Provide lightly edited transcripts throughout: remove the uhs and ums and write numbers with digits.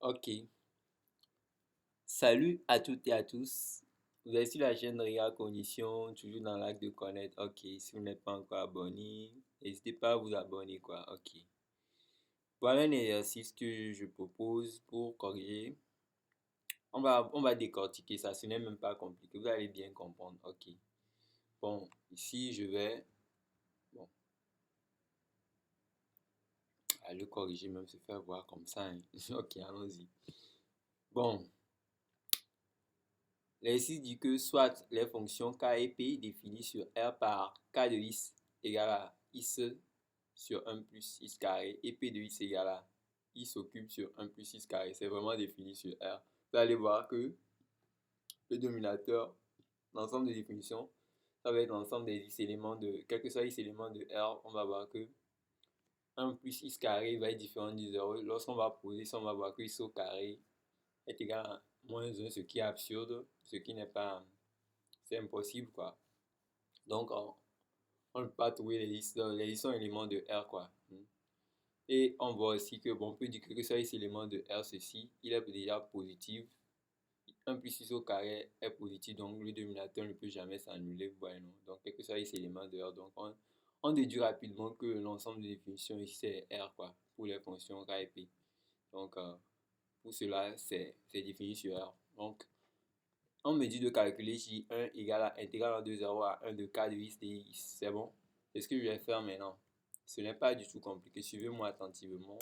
Ok. Salut à toutes et à tous. Vous êtes sur la chaîne Réa Cognition, toujours dans l'acte de connaître. Ok. Si vous n'êtes pas encore abonné, n'hésitez pas à vous abonner, quoi. Ok. Voilà un exercice que je propose pour corriger. On va décortiquer ça. Ce n'est même pas compliqué. Vous allez bien comprendre. Ok. Bon, ici, je vais. Bon, à le corriger, même se faire voir comme ça, hein. Ok, allons-y. Bon. L'exercice dit que soit les fonctions k et p définies sur R par k de x égale à x sur 1 plus x carré et p de x égale à x au cube sur 1 plus x carré. C'est vraiment défini sur R. Vous allez voir que le dénominateur, l'ensemble de définitions, ça va être l'ensemble des x éléments de, quel que soit x éléments de R, on va voir que 1 plus x carré va être différent du 0. Lorsqu'on va poser ça, on va voir que x au carré est égal à moins 1, ce qui est absurde, ce qui n'est pas, c'est impossible, quoi. Donc, on ne peut pas trouver les listes sont éléments de R, quoi. Et on voit aussi que, bon, on peut dire que ça, c'est élément de R, ceci, il est déjà positif. 1 plus 6 au carré est positif, donc le dénominateur ne peut jamais s'annuler, vous voyez, non? Donc, quel que soit ces éléments de R, donc on déduit rapidement que l'ensemble des définitions ici, c'est R, quoi, pour les fonctions K et P. Donc, pour cela, c'est défini sur R. Donc, on me dit de calculer J1 égale à intégral en 2 0 à 1 de k de x dx. C'est bon? C'est ce que je vais faire maintenant. Ce n'est pas du tout compliqué. Suivez-moi attentivement.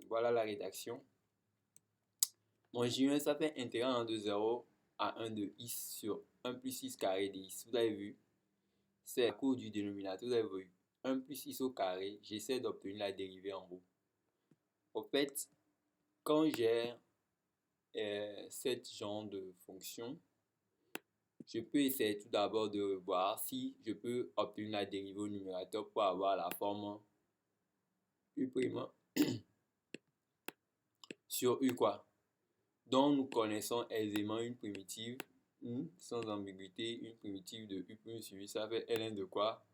Voilà la rédaction. Mon J1, ça fait intégral en 2 0 à 1 de x sur 1 plus x carré dx. Vous avez vu? C'est à cause du dénominateur. Vous avez vu? 1 plus x au carré. J'essaie d'obtenir la dérivée en haut. Au fait, quand j'ai cette genre de fonction, je peux essayer tout d'abord de voir si je peux obtenir la dérivée au numérateur pour avoir la forme U' sur U, quoi. Donc nous connaissons aisément une primitive, sans ambiguïté, une primitive de U' sur U, ça fait ln de quoi?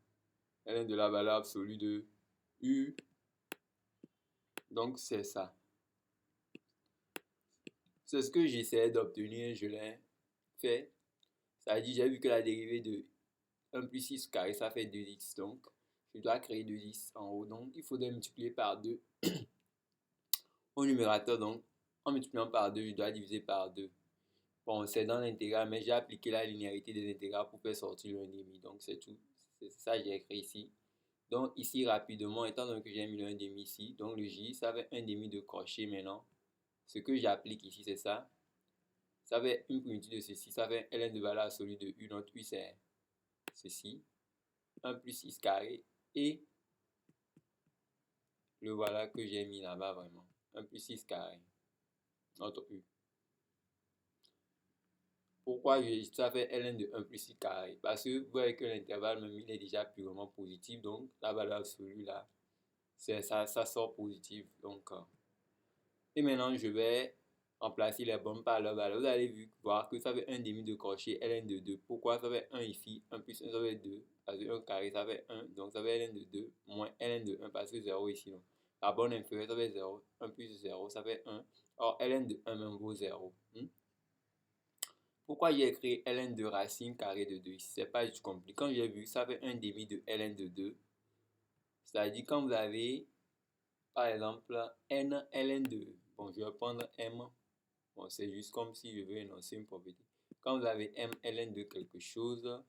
Ln de la valeur absolue de U. Donc c'est ça. C'est ce que j'essayais d'obtenir, je l'ai fait. Ça dit, j'ai vu que la dérivée de 1 plus 6 carré, ça fait 2x. Donc, je dois créer 2x en haut. Donc, il faudrait multiplier par 2 au numérateur. Donc, en multipliant par 2, je dois diviser par 2. Bon, c'est dans l'intégral, mais j'ai appliqué la linéarité des intégrales pour faire sortir le 1,5. Donc, c'est tout. C'est ça que j'ai écrit ici. Donc, ici, rapidement, étant donné que j'ai mis le 1,5 ici, donc le J, ça fait 1,5 de crochet maintenant. Ce que j'applique ici, c'est ça. Ça fait une primitive de ceci. Ça fait ln de valeur absolue de U. Notre U, c'est ceci. 1 plus x carré. Et le voilà que j'ai mis là-bas vraiment. 1 plus x carré. Notre U. Pourquoi ça fait ln de 1 plus x carré? Parce que vous voyez que l'intervalle même il est déjà purement positif. Donc la valeur absolue là, ça sort positif. Donc, et maintenant je vais remplacer les bornes par leur valeur. Vous allez voir que ça fait 1,5 de crochet ln de 2. Pourquoi ça fait 1 ici? 1 plus 1 ça fait 2. Parce que 1 carré ça fait 1. Donc ça fait ln de 2 moins ln de 1 parce que 0 ici. Donc, la borne inférieure ça fait 0. 1 plus 0 ça fait 1. Or ln de 1 même vaut 0. Pourquoi j'ai écrit ln de racine carrée de 2 ici? C'est pas du tout compliqué. Quand j'ai vu ça fait 1,5 de ln de 2. C'est-à-dire quand vous avez par exemple n ln de, bon je vais prendre m. Bon, c'est juste comme si je veux énoncer une propriété. Quand vous avez m ln de quelque chose,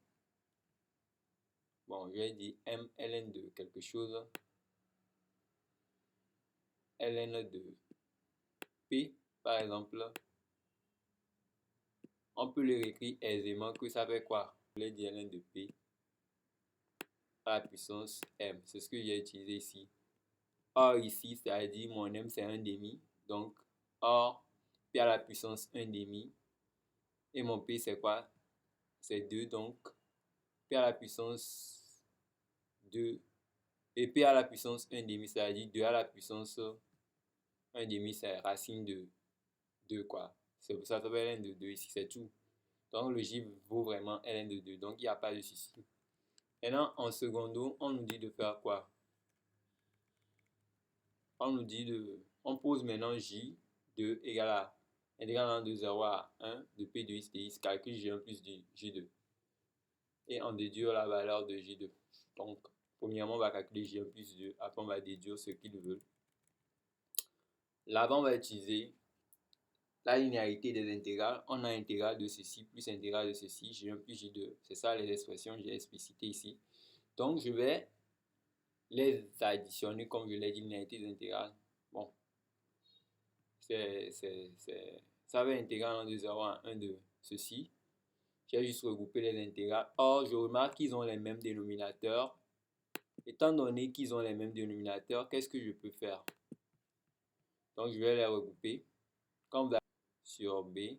bon, je vais dire m ln de quelque chose, ln de p, par exemple, on peut le réécrire aisément que ça fait quoi? Je vais dire ln de p à la puissance m. C'est ce que j'ai utilisé ici. Or, ici, c'est-à-dire mon m, c'est 1,5. Donc, or, p à la puissance 1,5. Et mon p, c'est quoi? C'est 2. Donc, p à la puissance 2. Et p à la puissance 1,5, c'est-à-dire 2 à la puissance 1,5, c'est racine de 2, quoi. C'est pour ça que ça fait ln de 2 ici, c'est tout. Donc, le J vaut vraiment ln de 2. Donc, il n'y a pas de souci. Maintenant, en secondo, on nous dit de faire quoi? On nous dit de on pose maintenant J2 égale à intégrale de 0 à 1 de P de x dx, calcule J1 plus J2. Et on déduire la valeur de J2. Donc, premièrement, on va calculer J1 plus 2. Après, on va déduire ce qu'ils veulent. Là-bas, on va utiliser la linéarité des intégrales. On a intégrale de ceci plus intégrale de ceci, J1 plus J2. C'est ça les expressions que j'ai explicitées ici. Donc, je vais les additionner comme je l'ai dit, linéarité des intégrales. Bon, ça va intégrale de 0 à 1 de ceci. J'ai juste regroupé les intégrales. Or, je remarque qu'ils ont les mêmes dénominateurs. Étant donné qu'ils ont les mêmes dénominateurs, qu'est-ce que je peux faire? Donc, je vais les regrouper. Quand vous avez sur B,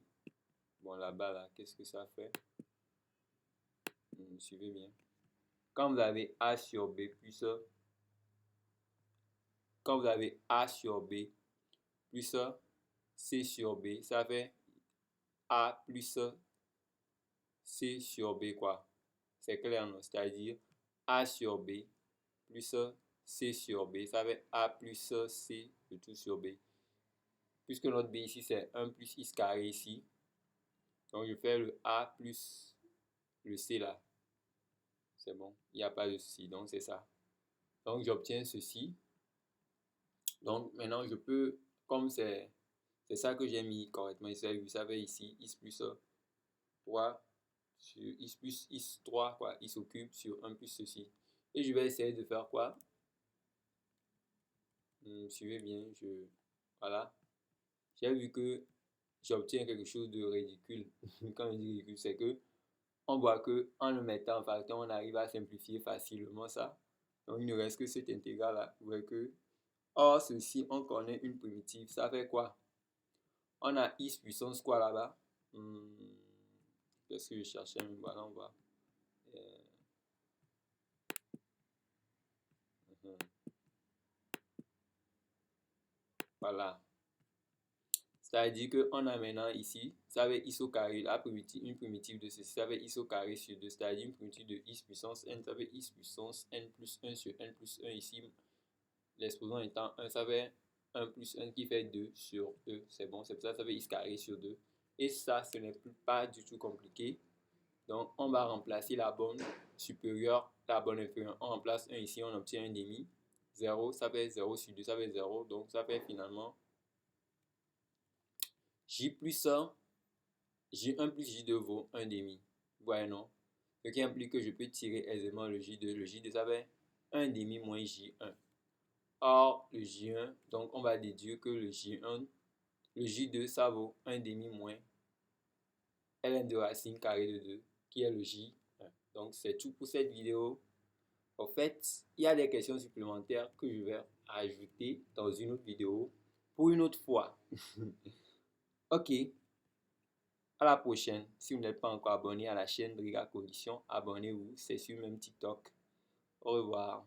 bon là-bas, là, qu'est-ce que ça fait? Suivez bien. Quand vous avez A sur B plus quand vous avez A sur B plus C sur B, ça fait A plus C sur B quoi? C'est clair, non? C'est-à-dire A sur B plus C sur B, ça fait A plus C de tout sur B. Puisque notre B ici c'est 1 plus x carré ici, donc je fais le A plus le C là. C'est bon, il n'y a pas de souci, donc c'est ça. Donc j'obtiens ceci. Donc maintenant je peux, comme c'est ça que j'ai mis correctement ici, vous savez ici, x plus 3 sur x plus x3, quoi, x au cube sur 1 plus ceci. Et je vais essayer de faire quoi? Suivez bien, voilà. J'ai vu que j'obtiens quelque chose de ridicule. Quand je dis ridicule, c'est que on voit que en le mettant en facteur, on arrive à simplifier facilement ça. Donc il ne reste que cette intégrale là. Vous voyez que, or ceci, on connaît une primitive. Ça fait quoi? On a x puissance quoi là-bas? Qu'est-ce que je cherchais? Voilà, on va. Voilà. C'est-à-dire qu'on a maintenant ici, ça va être x au carré, une primitive de ceci, ça va être x au carré sur 2, c'est-à-dire une primitive de x puissance n, ça va être x puissance n plus 1 sur n plus 1 ici. L'exposant étant 1, ça va être 1 plus 1 qui fait 2 sur 2. C'est bon, c'est pour ça que ça fait x carré sur 2. Et ça, ce n'est pas du tout compliqué. Donc, on va remplacer la borne supérieure, la borne inférieure. On remplace 1 ici, on obtient 1 demi. 0, ça fait 0 sur 2, ça fait 0. Donc, ça fait finalement J plus 1, J1 plus J2 vaut 1 demi. Vous voyez, non? Ce qui implique que je peux tirer aisément le J2. Le J2, ça fait 1 demi moins J1. Or, le J1, donc on va déduire que le J1, le J2, ça vaut 1 demi moins ln de racine carrée de 2, qui est le J1. Donc, c'est tout pour cette vidéo. En fait, il y a des questions supplémentaires que je vais ajouter dans une autre vidéo pour une autre fois. Ok, à la prochaine. Si vous n'êtes pas encore abonné à la chaîne Brigade Cognition, abonnez-vous. C'est sur même TikTok. Au revoir.